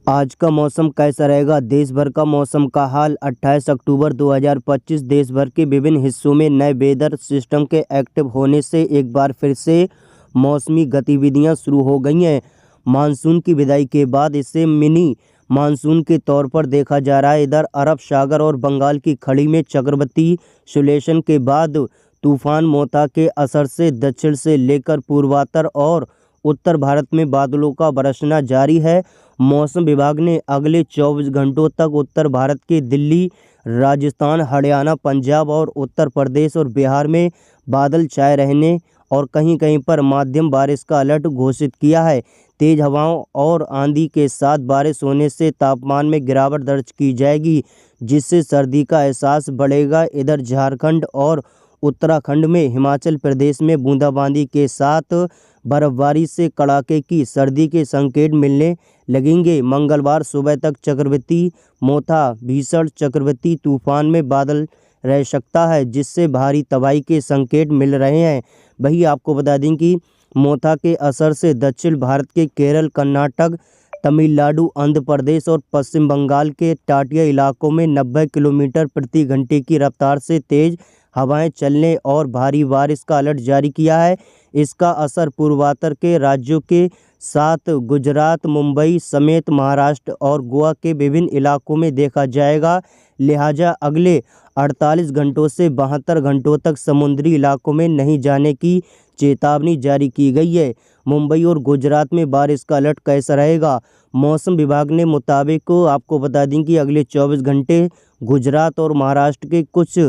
आज का मौसम कैसा रहेगा? देश भर का मौसम का हाल 28 अक्टूबर 2025। देश भर के विभिन्न हिस्सों में नए वेदर सिस्टम के एक्टिव होने से एक बार फिर से मौसमी गतिविधियां शुरू हो गई हैं। मानसून की विदाई के बाद इसे मिनी मानसून के तौर पर देखा जा रहा है। इधर अरब सागर और बंगाल की खाड़ी में चक्रवाती सिचुएशन के बाद तूफान मोता के असर से दक्षिण से लेकर पूर्वोत्तर और उत्तर भारत में बादलों का बरसना जारी है। मौसम विभाग ने अगले 24 घंटों तक उत्तर भारत के दिल्ली, राजस्थान, हरियाणा, पंजाब और उत्तर प्रदेश और बिहार में बादल छाए रहने और कहीं-कहीं पर मध्यम बारिश का अलर्ट घोषित किया है। तेज हवाओं और आंधी के साथ बारिश होने से तापमान में गिरावट दर्ज की जाएगी, जिससे सर्दी का एहसास बढ़ेगा। इधर झारखंड और उत्तराखंड में हिमाचल प्रदेश में बूंदाबांदी के साथ बर्फबारी से कड़ाके की सर्दी के संकेत मिलने लगेंगे। मंगलवार सुबह तक चक्रवाती मोथा भीषण चक्रवाती तूफान में बादल रह सकता है, जिससे भारी तबाही के संकेत मिल रहे हैं। वहीं आपको बता दें कि मोथा के असर से दक्षिण भारत के केरल, कर्नाटक, तमिलनाडु, आंध्र प्रदेश और पश्चिम बंगाल के तटीय इलाकों में 90 किलोमीटर प्रति घंटे की रफ्तार से तेज हवाएं चलने और भारी बारिश का अलर्ट जारी किया है। इसका असर पूर्वोत्तर के राज्यों के साथ गुजरात, मुंबई समेत महाराष्ट्र और गोवा के विभिन्न इलाकों में देखा जाएगा। लिहाजा अगले 48 घंटों से 72 घंटों तक समुद्री इलाकों में नहीं जाने की चेतावनी जारी की गई है। मुंबई और गुजरात में बारिश का अलर्ट कैसा रहेगा? मौसम विभाग ने मुताबिक आपको बता दें कि अगले 24 घंटे गुजरात और महाराष्ट्र के कुछ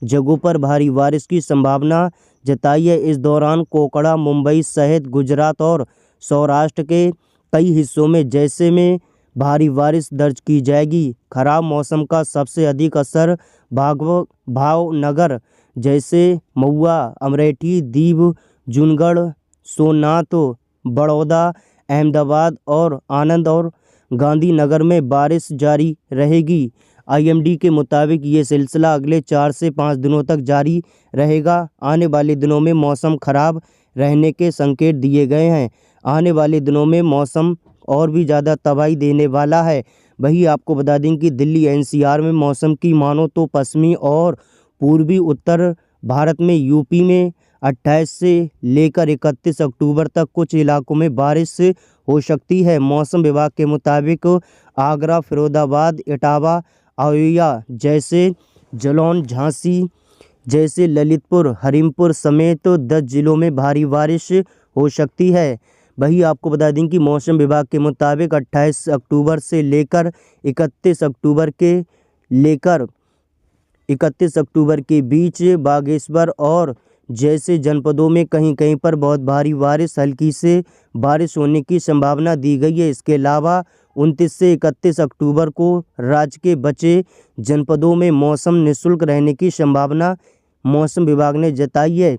जगहों पर भारी बारिश की संभावना जताई है। इस दौरान कोकड़ा, मुंबई सहित गुजरात और सौराष्ट्र के कई हिस्सों में जैसे में भारी बारिश दर्ज की जाएगी। खराब मौसम का सबसे अधिक असर भावनगर जैसे महुआ, अमरेठी, दीव, जूनागढ़, सोमनाथ, बड़ौदा, अहमदाबाद और आनंद और गांधीनगर में बारिश जारी रहेगी। आईएमडी के मुताबिक ये सिलसिला अगले 4 से 5 दिनों तक जारी रहेगा। आने वाले दिनों में मौसम खराब रहने के संकेत दिए गए हैं। आने वाले दिनों में मौसम और भी ज़्यादा तबाही देने वाला है। वहीं आपको बता दें कि दिल्ली एनसीआर में मौसम की मानो तो पश्चिमी और पूर्वी उत्तर भारत में यूपी में 28 से लेकर 31 अक्टूबर तक कुछ इलाकों में बारिश हो सकती है। मौसम विभाग के मुताबिक आगरा, फिरोजाबाद, इटावा, अयोध्या जैसे जालौन, झांसी जैसे ललितपुर, हरिमपुर समेत 10 जिलों में भारी बारिश हो सकती है। वहीं आपको बता दें कि मौसम विभाग के मुताबिक 28 अक्टूबर से लेकर 31 अक्टूबर के बीच बागेश्वर और जैसे जनपदों में कहीं-कहीं पर बहुत भारी बारिश, हल्की से बारिश होने की संभावना दी गई है। इसके अलावा 29 से 31 अक्टूबर को राज्य के बचे जनपदों में मौसम निःशुल्क रहने की संभावना मौसम विभाग ने जताई है।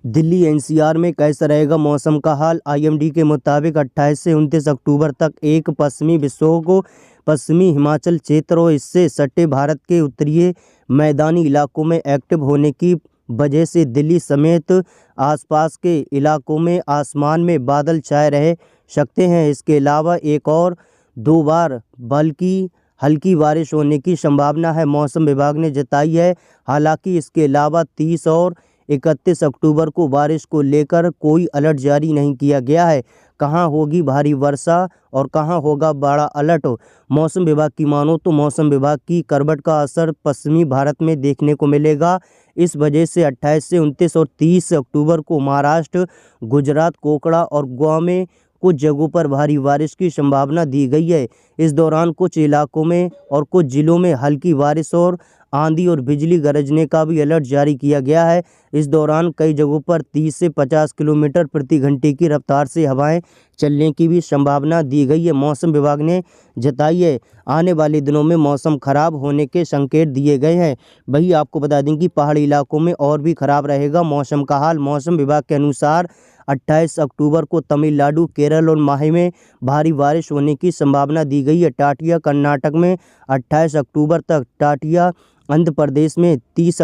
दिल्ली एनसीआर में कैसा रहेगा मौसम का हाल? आईएमडी के मुताबिक 28 से 29 अक्टूबर तक एक पश्चिमी विक्षोभ पश्चिमी हिमाचल क्षेत्र और इससे सटे भारत के उत्तरीय मैदानी इलाकों में एक्टिव होने की वजह से दिल्ली समेत आसपास के इलाकों में आसमान में बादल छाए रह सकते हैं। इसके अलावा एक और 2 बार बल्कि हल्की बारिश होने की संभावना है, मौसम विभाग ने जताई है। हालांकि इसके अलावा 30 और 31 अक्टूबर को बारिश को लेकर कोई अलर्ट जारी नहीं किया गया है। कहां होगी भारी वर्षा और कहां होगा बड़ा अलर्ट? मौसम विभाग की मानो तो मौसम विभाग की करवट का असर पश्चिमी भारत में देखने को मिलेगा। इस वजह से 28 से 29 और 30 अक्टूबर को महाराष्ट्र, गुजरात, कोकड़ा और गोवा में कुछ जगहों पर भारी बारिश की संभावना दी गई है। इस दौरान कुछ इलाकों में और कुछ जिलों में हल्की बारिश और आंधी और बिजली गरजने का भी अलर्ट जारी किया गया है। इस दौरान कई जगहों पर 30 से 50 किलोमीटर प्रति घंटे की रफ्तार से हवाएं चलने की भी संभावना दी गई है, मौसम विभाग ने जताई है। आने वाले दिनों में मौसम खराब होने के संकेत दिए गए हैं। वहीं आपको बता दें कि पहाड़ी इलाकों में और भी खराब रहेगा मौसम का हाल। मौसम विभाग के अनुसार 28 अक्टूबर को तमिलनाडु, केरल और माहे में भारी बारिश होने की संभावना दी गई है। टाटिया कर्नाटक में 28 अक्टूबर तक, टाटिया आंध्र प्रदेश में 30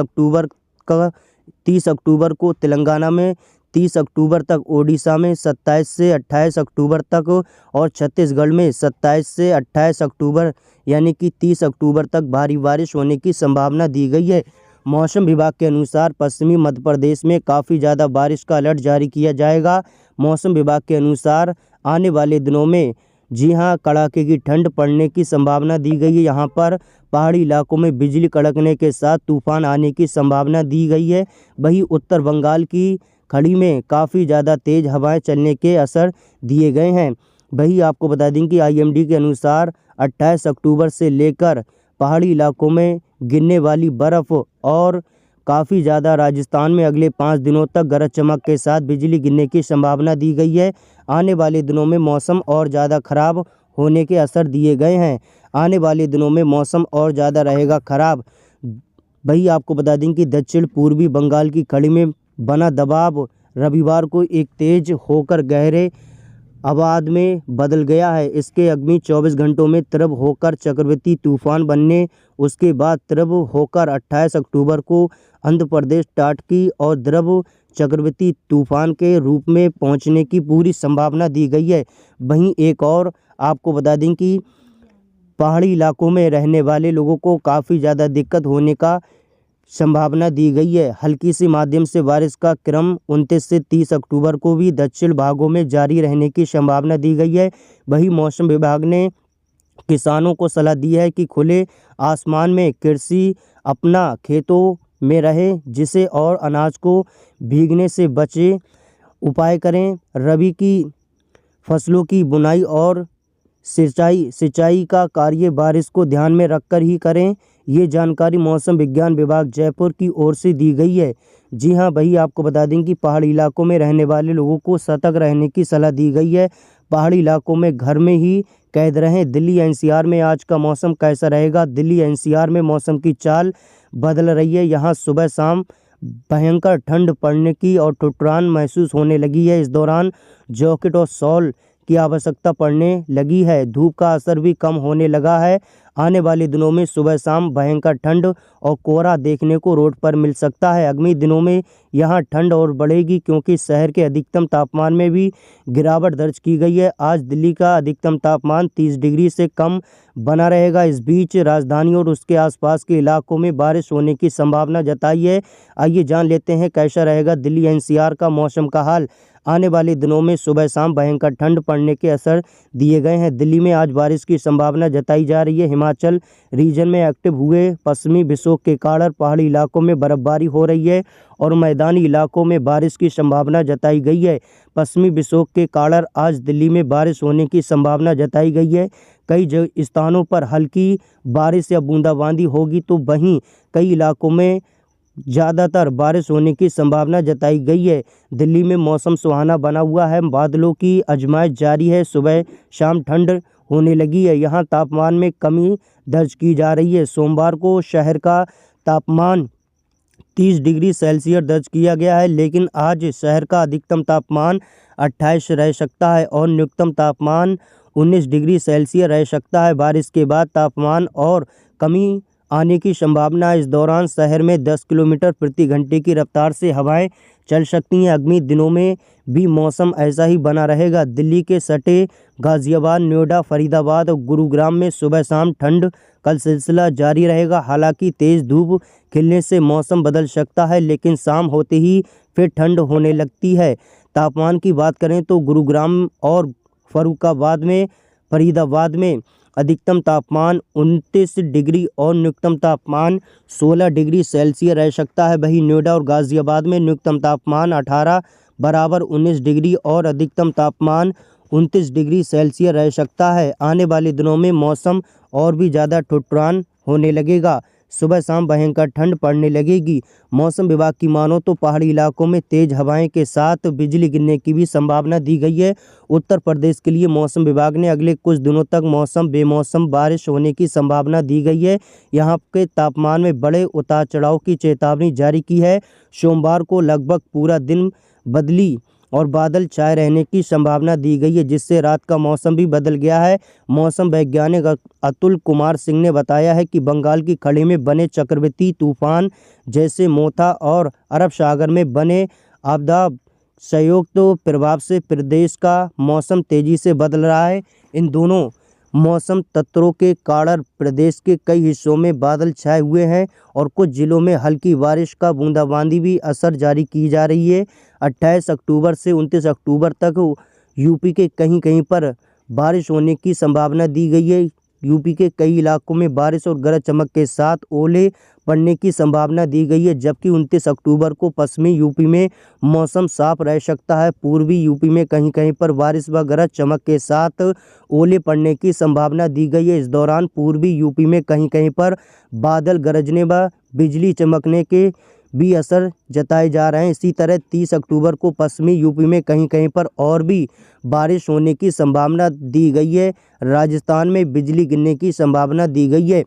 अक्टूबर को, तेलंगाना में 30 अक्टूबर तक, ओडिशा में 27 से 28 अक्टूबर तक और छत्तीसगढ़ में 27 से 28 अक्टूबर यानी कि 30 अक्टूबर तक भारी बारिश होने की संभावना दी गई है। मौसम विभाग के अनुसार पश्चिमी मध्य प्रदेश में काफ़ी ज़्यादा बारिश का अलर्ट जारी किया जाएगा। मौसम विभाग के अनुसार आने वाले दिनों में जी हाँ कड़ाके की ठंड पड़ने की संभावना दी गई है। यहाँ पर पहाड़ी इलाकों में बिजली कड़कने के साथ तूफान आने की संभावना दी गई है। वहीं उत्तर बंगाल की खाड़ी में काफ़ी ज़्यादा तेज़ हवाएं चलने के असर दिए गए हैं। वहीं आपको बता दें कि IMD के अनुसार 28 अक्टूबर से लेकर पहाड़ी इलाकों में गिरने वाली बर्फ़ और काफ़ी ज़्यादा राजस्थान में अगले 5 दिनों तक गरज चमक के साथ बिजली गिरने की संभावना दी गई है। आने वाले दिनों में मौसम और ज़्यादा ख़राब होने के असर दिए गए हैं। आने वाले दिनों में मौसम और ज़्यादा रहेगा ख़राब। वही आपको बता दें कि दक्षिण पूर्वी बंगाल की खाड़ी में बना दबाव रविवार को एक तेज़ होकर गहरे अवसाद में बदल गया है। इसके आगामी 24 घंटों में तीव्र होकर चक्रवाती तूफान बनने, उसके बाद तीव्र होकर 28 अक्टूबर को आंध्र प्रदेश तट की और तीव्र चक्रवाती तूफान के रूप में पहुंचने की पूरी संभावना दी गई है। वहीं एक और आपको बता दें कि पहाड़ी इलाकों में रहने वाले लोगों को काफ़ी ज़्यादा दिक्कत होने का संभावना दी गई है। हल्की सी माध्यम से बारिश का क्रम 29 से 30 अक्टूबर को भी दक्षिण भागों में जारी रहने की संभावना दी गई है। वहीं मौसम विभाग ने किसानों को सलाह दी है कि खुले आसमान में कृषि अपना खेतों में रहे, जिसे और अनाज को भीगने से बचे उपाय करें। रबी की फसलों की बुनाई और सिंचाई का कार्य बारिश को ध्यान में रखकर ही करें। ये जानकारी मौसम विज्ञान विभाग जयपुर की ओर से दी गई है। जी हाँ, वही आपको बता दें कि पहाड़ी इलाकों में रहने वाले लोगों को सतर्क रहने की सलाह दी गई है। पहाड़ी इलाकों में घर में ही कैद रहें। दिल्ली NCR में आज का मौसम कैसा रहेगा? दिल्ली NCR में मौसम की चाल बदल रही है। यहाँ सुबह शाम भयंकर ठंड पड़ने की और ठुठुरान महसूस होने लगी है। इस दौरान जैकेट और शॉल की आवश्यकता पड़ने लगी है। धूप का असर भी कम होने लगा है। आने वाले दिनों में सुबह शाम भयंकर ठंड और कोहरा देखने को रोड पर मिल सकता है। आगामी दिनों में यहाँ ठंड और बढ़ेगी क्योंकि शहर के अधिकतम तापमान में भी गिरावट दर्ज की गई है। आज दिल्ली का अधिकतम तापमान 30 डिग्री से कम बना रहेगा। इस बीच राजधानी और उसके आसपास के इलाकों में बारिश होने की संभावना जताई है। आइए जान लेते हैं कैसा रहेगा दिल्ली NCR का मौसम का हाल। आने वाले दिनों में सुबह शाम भयंकर ठंड पड़ने के असर दिए गए हैं। दिल्ली में आज बारिश की संभावना जताई जा रही है। हिमाचल रीजन में एक्टिव हुए पश्चिमी विक्षोभ के कारण पहाड़ी इलाकों में बर्फबारी हो रही है और मैदानी इलाकों में बारिश की संभावना जताई गई है। पश्चिमी विक्षोभ के कारण आज दिल्ली में बारिश होने की संभावना जताई गई है। कई स्थानों पर हल्की बारिश या बूंदाबांदी होगी तो वहीं कई इलाकों में ज़्यादातर बारिश होने की संभावना जताई गई है। दिल्ली में मौसम सुहाना बना हुआ है। बादलों की आजमाइश जारी है। सुबह शाम ठंड होने लगी है। यहाँ तापमान में कमी दर्ज की जा रही है। सोमवार को शहर का तापमान 30 डिग्री सेल्सियस दर्ज किया गया है, लेकिन आज शहर का अधिकतम तापमान 28 रह सकता है और न्यूनतम तापमान 19 डिग्री सेल्सियस रह सकता है। बारिश के बाद तापमान और कमी आने की संभावना है। इस दौरान शहर में 10 किलोमीटर प्रति घंटे की रफ्तार से हवाएं चल सकती हैं। आगामी दिनों में भी मौसम ऐसा ही बना रहेगा। दिल्ली के सटे गाजियाबाद, नोएडा, फरीदाबाद और गुरुग्राम में सुबह शाम ठंड का सिलसिला जारी रहेगा। हालांकि तेज़ धूप खिलने से मौसम बदल सकता है, लेकिन शाम होते ही फिर ठंड होने लगती है। तापमान की बात करें तो गुरुग्राम और फरीदाबाद में अधिकतम तापमान 29 डिग्री और न्यूनतम तापमान 16 डिग्री सेल्सियस रह सकता है। वहीं नोएडा और गाज़ियाबाद में न्यूनतम तापमान 18 बराबर 19 डिग्री और अधिकतम तापमान 29 डिग्री सेल्सियस रह सकता है। आने वाले दिनों में मौसम और भी ज़्यादा ठुठुरान होने लगेगा। सुबह शाम भयंकर ठंड पड़ने लगेगी। मौसम विभाग की मानो तो पहाड़ी इलाकों में तेज हवाएं के साथ बिजली गिरने की भी संभावना दी गई है। उत्तर प्रदेश के लिए मौसम विभाग ने अगले कुछ दिनों तक मौसम बेमौसम बारिश होने की संभावना दी गई है। यहाँ के तापमान में बड़े उतार चढ़ाव की चेतावनी जारी की है। सोमवार को लगभग पूरा दिन बदली और बादल छाए रहने की संभावना दी गई है, जिससे रात का मौसम भी बदल गया है। मौसम वैज्ञानिक अतुल कुमार सिंह ने बताया है कि बंगाल की खाड़ी में बने चक्रवाती तूफान जैसे मोथा और अरब सागर में बने आपदा संयुक्त प्रभाव से प्रदेश का मौसम तेजी से बदल रहा है। इन दोनों मौसम तत्वों के कारण प्रदेश के कई हिस्सों में बादल छाए हुए हैं और कुछ जिलों में हल्की बारिश का बूंदाबांदी भी असर जारी की जा रही है। 28 अक्टूबर से 29 अक्टूबर तक यूपी के कहीं कहीं पर बारिश होने की संभावना दी गई है। यूपी के कई इलाकों में बारिश और गरज चमक के साथ ओले पड़ने की संभावना दी गई है, जबकि 29 अक्टूबर को पश्चिमी यूपी में मौसम साफ रह सकता है। पूर्वी यूपी में कहीं कहीं पर बारिश व गरज चमक के साथ ओले पड़ने की संभावना दी गई है। इस दौरान पूर्वी यूपी में कहीं कहीं पर बादल गरजने व बिजली चमकने के भी असर जताए जा रहे हैं। इसी तरह 30 अक्टूबर को पश्चिमी यूपी में कहीं कहीं पर और भी बारिश होने की संभावना दी गई है। राजस्थान में बिजली गिरने की संभावना दी गई है।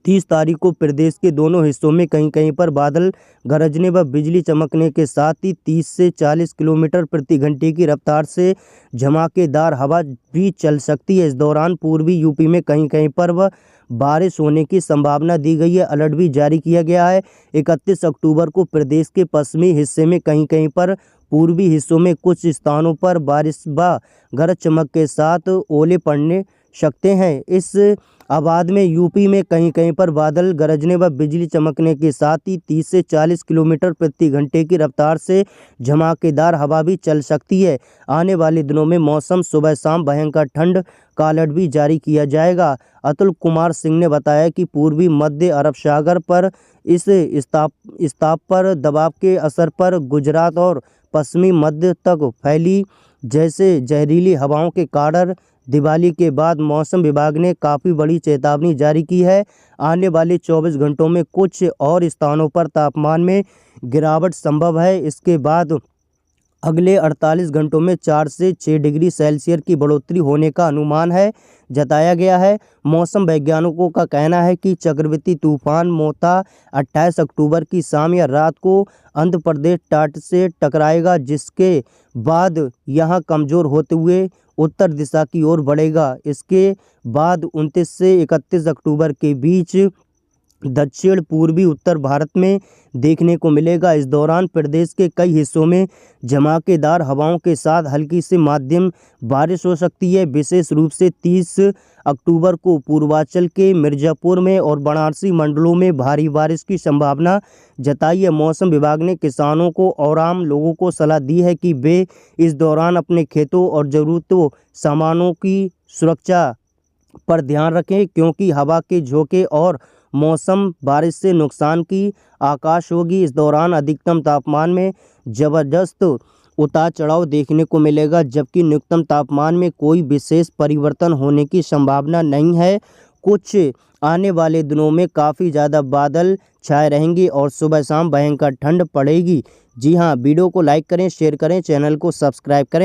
30 तारीख को प्रदेश के दोनों हिस्सों में कहीं कहीं पर बादल गरजने व बिजली चमकने के साथ ही 30 से 40 किलोमीटर प्रति घंटे की रफ्तार से झमाकेदार हवा भी चल सकती है। इस दौरान पूर्वी यूपी में कहीं कहीं पर बारिश होने की संभावना दी गई है। अलर्ट भी जारी किया गया है। 31 अक्टूबर को प्रदेश के पश्चिमी हिस्से में कहीं कहीं पर, पूर्वी हिस्सों में कुछ स्थानों पर बारिश व गरज चमक के साथ ओले पड़ने सकते हैं। इस अवधि में यूपी में कहीं कहीं पर बादल गरजने व बिजली चमकने के साथ ही 30 से 40 किलोमीटर प्रति घंटे की रफ्तार से झमाकेदार हवा भी चल सकती है। आने वाले दिनों में मौसम सुबह शाम भयंकर ठंड का अलर्ट भी जारी किया जाएगा। अतुल कुमार सिंह ने बताया कि पूर्वी मध्य अरब सागर पर इस स्ताप पर दबाव के असर पर गुजरात और पश्चिमी मध्य तक फैली जैसे जहरीली हवाओं के कारण दिवाली के बाद मौसम विभाग ने काफ़ी बड़ी चेतावनी जारी की है। आने वाले 24 घंटों में कुछ और स्थानों पर तापमान में गिरावट संभव है। इसके बाद अगले 48 घंटों में 4 से 6 डिग्री सेल्सियस की बढ़ोतरी होने का अनुमान है जताया गया है। मौसम वैज्ञानिकों का कहना है कि चक्रवाती तूफान मोता 28 अक्टूबर की शाम या रात को आंध्र प्रदेश तट से टकराएगा, जिसके बाद यहां कमज़ोर होते हुए उत्तर दिशा की ओर बढ़ेगा। इसके बाद 29 से 31 अक्टूबर के बीच दक्षिण पूर्वी उत्तर भारत में देखने को मिलेगा। इस दौरान प्रदेश के कई हिस्सों में झमाकेदार हवाओं के साथ हल्की से मध्यम बारिश हो सकती है। विशेष रूप से 30 अक्टूबर को पूर्वांचल के मिर्ज़ापुर में और वाराणसी मंडलों में भारी बारिश की संभावना जताई है। मौसम विभाग ने किसानों को और आम लोगों को सलाह दी है कि वे इस दौरान अपने खेतों और ज़रूरतों सामानों की सुरक्षा पर ध्यान रखें, क्योंकि हवा के झोंके और मौसम बारिश से नुकसान की आकाश होगी। इस दौरान अधिकतम तापमान में ज़बरदस्त उतार चढ़ाव देखने को मिलेगा, जबकि न्यूनतम तापमान में कोई विशेष परिवर्तन होने की संभावना नहीं है। कुछ आने वाले दिनों में काफ़ी ज़्यादा बादल छाए रहेंगे और सुबह शाम भयंकर ठंड पड़ेगी। जी हाँ, वीडियो को लाइक करें, शेयर करें, चैनल को सब्सक्राइब करें।